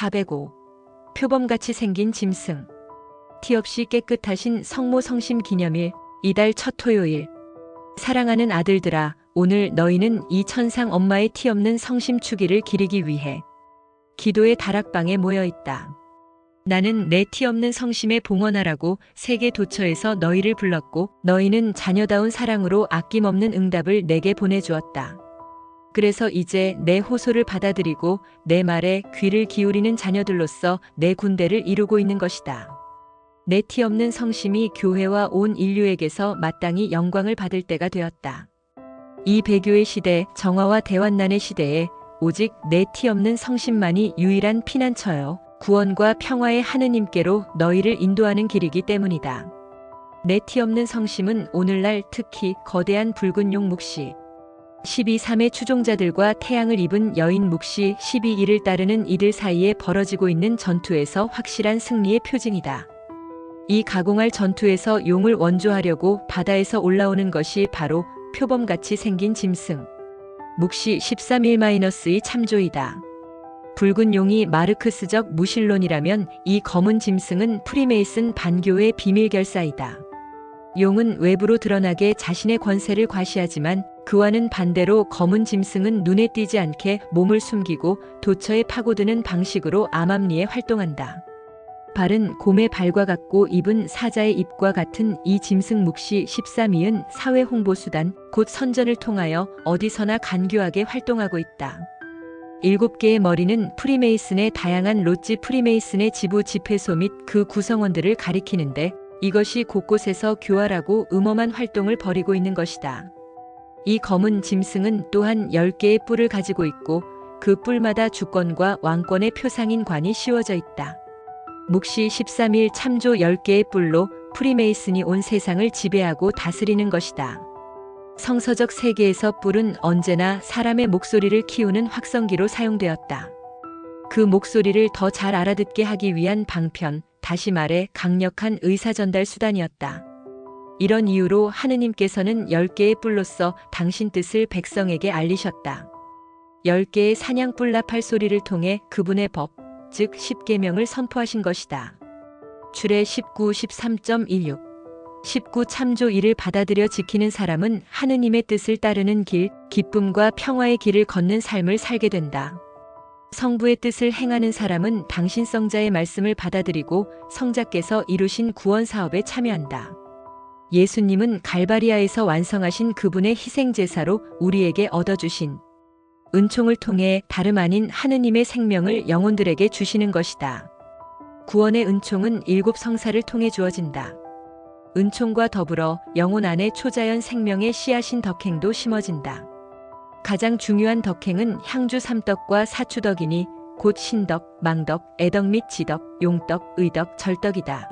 405. 표범같이 생긴 짐승. 티 없이 깨끗하신 성모 성심 기념일, 이달 첫 토요일. 사랑하는 아들들아, 오늘 너희는 이 천상 엄마의 티 없는 성심 축일을 기리기 위해 기도의 다락방에 모여 있다. 나는 내 티 없는 성심에 봉헌하라고 세계 도처에서 너희를 불렀고 너희는 자녀다운 사랑으로 아낌없는 응답을 내게 보내주었다. 그래서 이제 내 호소를 받아들이고 내 말에 귀를 기울이는 자녀들로서 내 군대를 이루고 있는 것이다. 내 티 없는 성심이 교회와 온 인류에게서 마땅히 영광을 받을 때가 되었다. 이 배교의 시대, 정화와 대환난의 시대에 오직 내 티 없는 성심만이 유일한 피난처요, 구원과 평화의 하느님께로 너희를 인도하는 길이기 때문이다. 내 티 없는 성심은 오늘날 특히 거대한 붉은 용 묵시 12.3의 추종자들과 태양을 입은 여인 묵시 12.1을 따르는 이들 사이에 벌어지고 있는 전투에서 확실한 승리의 표징이다. 이 가공할 전투에서 용을 원조하려고 바다에서 올라오는 것이 바로 표범같이 생긴 짐승 묵시 13.1-2 참조이다. 붉은 용이 마르크스적 무신론이라면 이 검은 짐승은 프리메이슨 반교의 비밀 결사이다. 용은 외부로 드러나게 자신의 권세를 과시하지만 그와는 반대로 검은 짐승은 눈에 띄지 않게 몸을 숨기고 도처에 파고드는 방식으로 암암리에 활동한다. 발은 곰의 발과 같고 입은 사자의 입과 같은 이 짐승 묵시 13.2은 사회 홍보수단, 곧 선전을 통하여 어디서나 간교하게 활동하고 있다. 7개의 머리는 프리메이슨의 다양한 롯지 프리메이슨의 지부 집회소 및 그 구성원들을 가리키는데 이것이 곳곳에서 교활하고 음험한 활동을 벌이고 있는 것이다. 이 검은 짐승은 또한 10개의 뿔을 가지고 있고 그 뿔마다 주권과 왕권의 표상인 관이 씌워져 있다. 묵시 13.1 참조 10개의 뿔로 프리메이슨이 온 세상을 지배하고 다스리는 것이다. 성서적 세계에서 뿔은 언제나 사람의 목소리를 키우는 확성기로 사용되었다. 그 목소리를 더 잘 알아듣게 하기 위한 방편, 다시 말해 강력한 의사전달 수단이었다. 이런 이유로 하느님께서는 10개의 뿔로써 당신 뜻을 백성에게 알리셨다. 10개의 사냥뿔 나팔 소리를 통해 그분의 법, 즉 10계명을 선포하신 것이다. 출애 19, 13.16 19 참조 1을 받아들여 지키는 사람은 하느님의 뜻을 따르는 길, 기쁨과 평화의 길을 걷는 삶을 살게 된다. 성부의 뜻을 행하는 사람은 당신 성자의 말씀을 받아들이고 성자께서 이루신 구원 사업에 참여한다. 예수님은 갈바리아에서 완성하신 그분의 희생제사로 우리에게 얻어주신 은총을 통해 다름 아닌 하느님의 생명을 영혼들에게 주시는 것이다. 구원의 은총은 7 성사를 통해 주어진다. 은총과 더불어 영혼 안에 초자연 생명의 씨앗인 덕행도 심어진다. 가장 중요한 덕행은 향주 삼덕과 사추덕이니 곧 신덕, 망덕, 애덕 및 지덕, 용덕, 의덕, 절덕이다.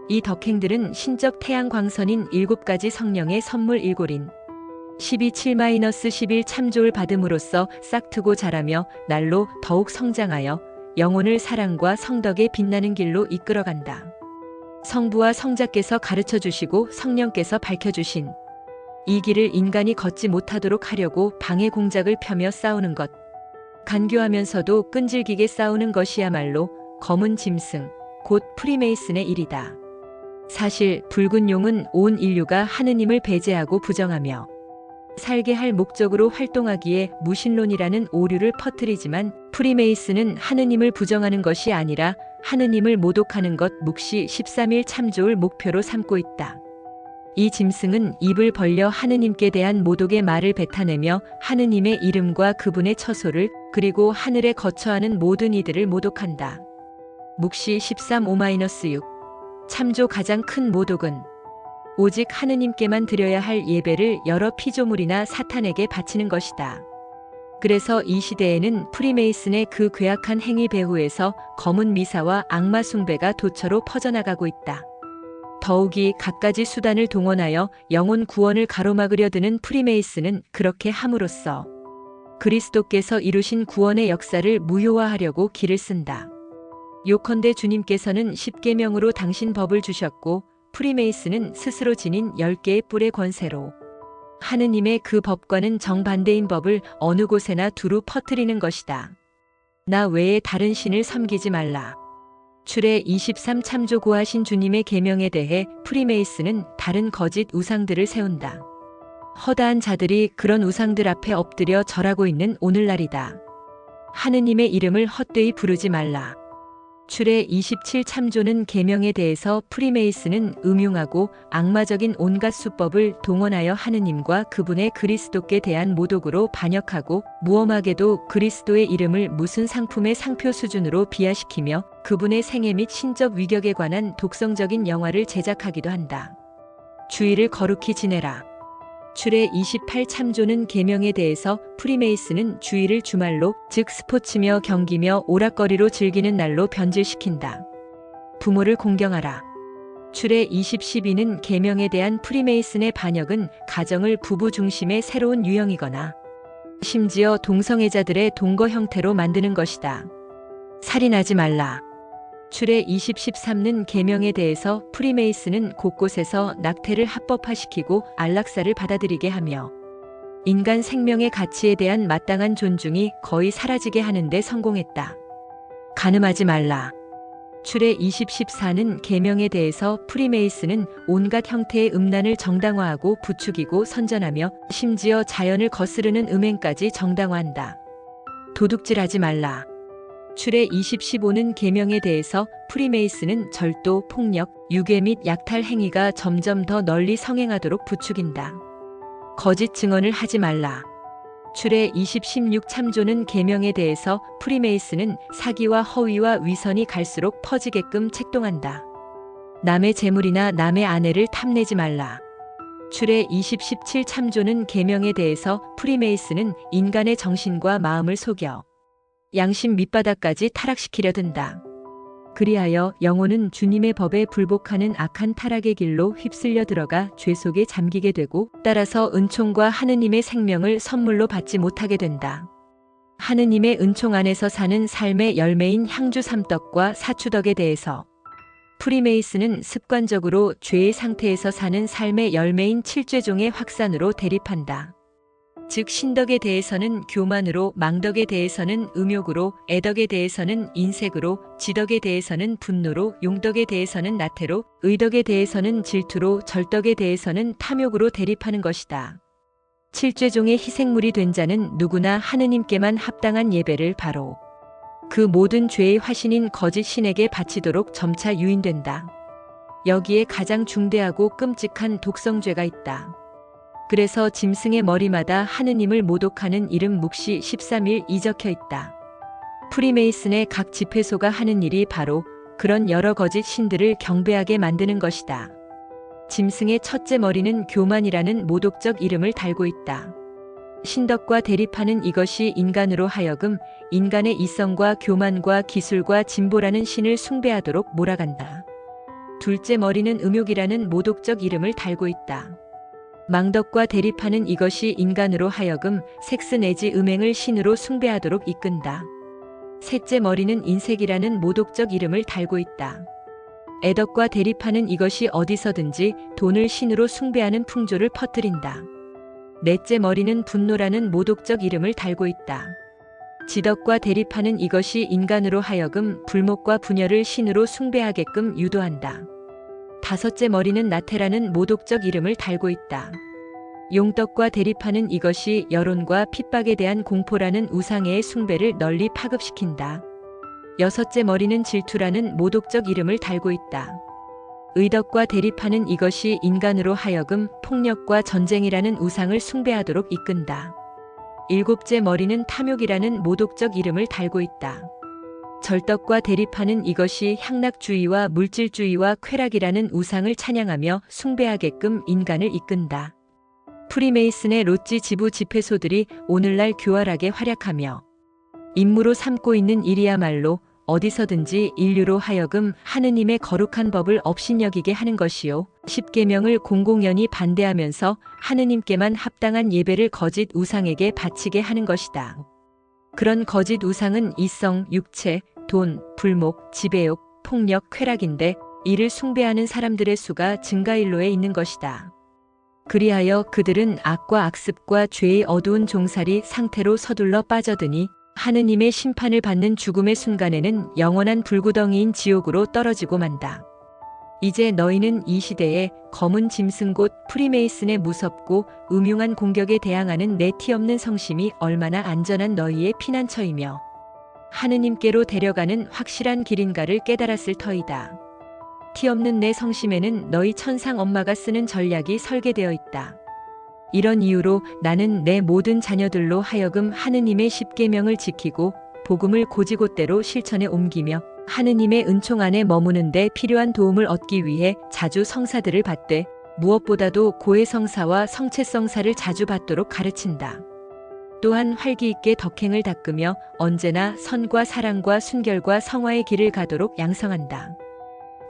이 덕행들은 신적 태양 광선인 7가지 성령의 선물 일골인 12.7-11 참조를 받음으로써 싹트고 자라며 날로 더욱 성장하여 영혼을 사랑과 성덕에 빛나는 길로 이끌어간다. 성부와 성자께서 가르쳐 주시고 성령께서 밝혀주신 이 길을 인간이 걷지 못하도록 하려고 방해 공작을 펴며 싸우는 것. 간교하면서도 끈질기게 싸우는 것이야말로 검은 짐승, 곧 프리메이슨의 일이다. 사실 붉은 용은 온 인류가 하느님을 배제하고 부정하며 살게 할 목적으로 활동하기에 무신론이라는 오류를 퍼뜨리지만 프리메이슨은 하느님을 부정하는 것이 아니라 하느님을 모독하는 것 묵시 13.1 참조를 목표로 삼고 있다. 이 짐승은 입을 벌려 하느님께 대한 모독의 말을 뱉어내며 하느님의 이름과 그분의 처소를 그리고 하늘에 거처하는 모든 이들을 모독한다. 묵시 13.5-6 참조 가장 큰 모독은 오직 하느님께만 드려야 할 예배를 여러 피조물이나 사탄에게 바치는 것이다. 그래서 이 시대에는 프리메이슨의 그 괴악한 행위 배후에서 검은 미사와 악마 숭배가 도처로 퍼져나가고 있다. 더욱이 갖가지 수단을 동원하여 영혼 구원을 가로막으려 드는 프리메이슨은 그렇게 함으로써 그리스도께서 이루신 구원의 역사를 무효화하려고 길을 쓴다. 요컨대 주님께서는 10계명으로 당신 법을 주셨고 프리메이슨은 스스로 지닌 10개의 뿔의 권세로 하느님의 그 법과는 정반대인 법을 어느 곳에나 두루 퍼뜨리는 것이다. 나 외에 다른 신을 섬기지 말라. 출애 23 참조 고하신 주님의 계명에 대해 프리메이슨은 다른 거짓 우상들을 세운다. 허다한 자들이 그런 우상들 앞에 엎드려 절하고 있는 오늘날이다. 하느님의 이름을 헛되이 부르지 말라. 출애 27 참조는 계명에 대해서 프리메이슨은 음흉하고 악마적인 온갖 수법을 동원하여 하느님과 그분의 그리스도께 대한 모독으로 반역하고 무엄하게도 그리스도의 이름을 무슨 상품의 상표 수준으로 비하시키며 그분의 생애 및 신적 위격에 관한 독성적인 영화를 제작하기도 한다. 주의를 거룩히 지내라. 출애 28 참조는 계명에 대해서 프리메이슨은 주일을 주말로, 즉 스포츠며 경기며 오락거리로 즐기는 날로 변질시킨다. 부모를 공경하라. 출애 20 12는 계명에 대한 프리메이슨의 반역은 가정을 부부 중심의 새로운 유형이거나 심지어 동성애자들의 동거 형태로 만드는 것이다. 살인하지 말라. 출애 20 13는 계명에 대해서 프리메이슨은 곳곳에서 낙태를 합법화시키고 안락사를 받아들이게 하며 인간 생명의 가치에 대한 마땅한 존중이 거의 사라지게 하는 데 성공했다. 간음하지 말라. 출애 20 14는 계명에 대해서 프리메이슨은 온갖 형태의 음란을 정당화하고 부추기고 선전하며 심지어 자연을 거스르는 음행까지 정당화한다. 도둑질하지 말라. 출애 20 15는 계명에 대해서 프리메이슨은 절도, 폭력, 유괴 및 약탈 행위가 점점 더 널리 성행하도록 부추긴다. 거짓 증언을 하지 말라. 출애 20 16 참조는 계명에 대해서 프리메이슨은 사기와 허위와 위선이 갈수록 퍼지게끔 책동한다. 남의 재물이나 남의 아내를 탐내지 말라. 출애 20 17 참조는 계명에 대해서 프리메이슨은 인간의 정신과 마음을 속여 양심 밑바닥까지 타락시키려 든다. 그리하여 영혼은 주님의 법에 불복하는 악한 타락의 길로 휩쓸려 들어가 죄 속에 잠기게 되고 따라서 은총과 하느님의 생명을 선물로 받지 못하게 된다. 하느님의 은총 안에서 사는 삶의 열매인 향주 삼떡과 사추덕에 대해서 프리메이슨은 습관적으로 죄의 상태에서 사는 삶의 열매인 칠죄종의 확산으로 대립한다. 즉 신덕에 대해서는 교만으로, 망덕에 대해서는 음욕으로, 애덕에 대해서는 인색으로, 지덕에 대해서는 분노로, 용덕에 대해서는 나태로, 의덕에 대해서는 질투로, 절덕에 대해서는 탐욕으로 대립하는 것이다. 칠죄종의 희생물이 된 자는 누구나 하느님께만 합당한 예배를 바로 그 모든 죄의 화신인 거짓 신에게 바치도록 점차 유인된다. 여기에 가장 중대하고 끔찍한 독성죄가 있다. 그래서 짐승의 머리마다 하느님을 모독하는 이름 묵시 13일 이적혀 있다. 프리메이슨의 각 집회소가 하는 일이 바로 그런 여러 거짓 신들을 경배하게 만드는 것이다. 짐승의 첫째 머리는 교만이라는 모독적 이름을 달고 있다. 신덕과 대립하는 이것이 인간으로 하여금 인간의 이성과 교만과 기술과 진보라는 신을 숭배하도록 몰아간다. 둘째 머리는 음욕이라는 모독적 이름을 달고 있다. 망덕과 대립하는 이것이 인간으로 하여금 섹스 내지 음행을 신으로 숭배하도록 이끈다. 셋째 머리는 인색이라는 모독적 이름을 달고 있다. 애덕과 대립하는 이것이 어디서든지 돈을 신으로 숭배하는 풍조를 퍼뜨린다. 넷째 머리는 분노라는 모독적 이름을 달고 있다. 지덕과 대립하는 이것이 인간으로 하여금 불목과 분열을 신으로 숭배하게끔 유도한다. 다섯째 머리는 나태라는 모독적 이름을 달고 있다. 용덕과 대립하는 이것이 여론과 핍박에 대한 공포라는 우상의 숭배를 널리 파급시킨다. 여섯째 머리는 질투라는 모독적 이름을 달고 있다. 의덕과 대립하는 이것이 인간으로 하여금 폭력과 전쟁이라는 우상을 숭배하도록 이끈다. 일곱째 머리는 탐욕이라는 모독적 이름을 달고 있다. 절덕과 대립하는 이것이 향락주의와 물질주의와 쾌락이라는 우상을 찬양하며 숭배하게끔 인간을 이끈다. 프리메이슨의 로찌 지부 집회소들이 오늘날 교활하게 활약하며 임무로 삼고 있는 일이야말로 어디서든지 인류로 하여금 하느님의 거룩한 법을 업신여기게 하는 것이요. 십계명을 공공연히 반대하면서 하느님께만 합당한 예배를 거짓 우상에게 바치게 하는 것이다. 그런 거짓 우상은 이성, 육체, 돈, 불목, 지배욕, 폭력, 쾌락인데 이를 숭배하는 사람들의 수가 증가일로에 있는 것이다. 그리하여 그들은 악과 악습과 죄의 어두운 종살이 상태로 서둘러 빠져드니 하느님의 심판을 받는 죽음의 순간에는 영원한 불구덩이인 지옥으로 떨어지고 만다. 이제 너희는 이 시대에 검은 짐승 곧 프리메이슨의 무섭고 음흉한 공격에 대항하는 내 티 없는 성심이 얼마나 안전한 너희의 피난처이며 하느님께로 데려가는 확실한 길인가를 깨달았을 터이다. 티 없는 내 성심에는 너희 천상 엄마가 쓰는 전략이 설계되어 있다. 이런 이유로 나는 내 모든 자녀들로 하여금 하느님의 십계명을 지키고 복음을 곧이곧대로 실천에 옮기며 하느님의 은총 안에 머무는 데 필요한 도움을 얻기 위해 자주 성사들을 받되 무엇보다도 고해성사와 성체성사를 자주 받도록 가르친다. 또한 활기 있게 덕행을 닦으며 언제나 선과 사랑과 순결과 성화의 길을 가도록 양성한다.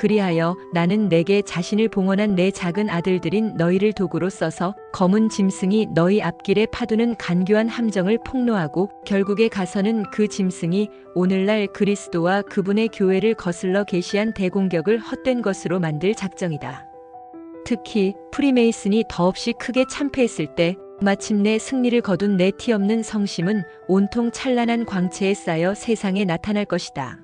그리하여 나는 내게 자신을 봉헌한 내 작은 아들들인 너희를 도구로 써서 검은 짐승이 너희 앞길에 파두는 간교한 함정을 폭로하고 결국에 가서는 그 짐승이 오늘날 그리스도와 그분의 교회를 거슬러 계시한 대공격을 헛된 것으로 만들 작정이다. 특히 프리메이슨이 더없이 크게 참패했을 때 마침내 승리를 거둔 내 티 없는 성심은 온통 찬란한 광채에 쌓여 세상에 나타날 것이다.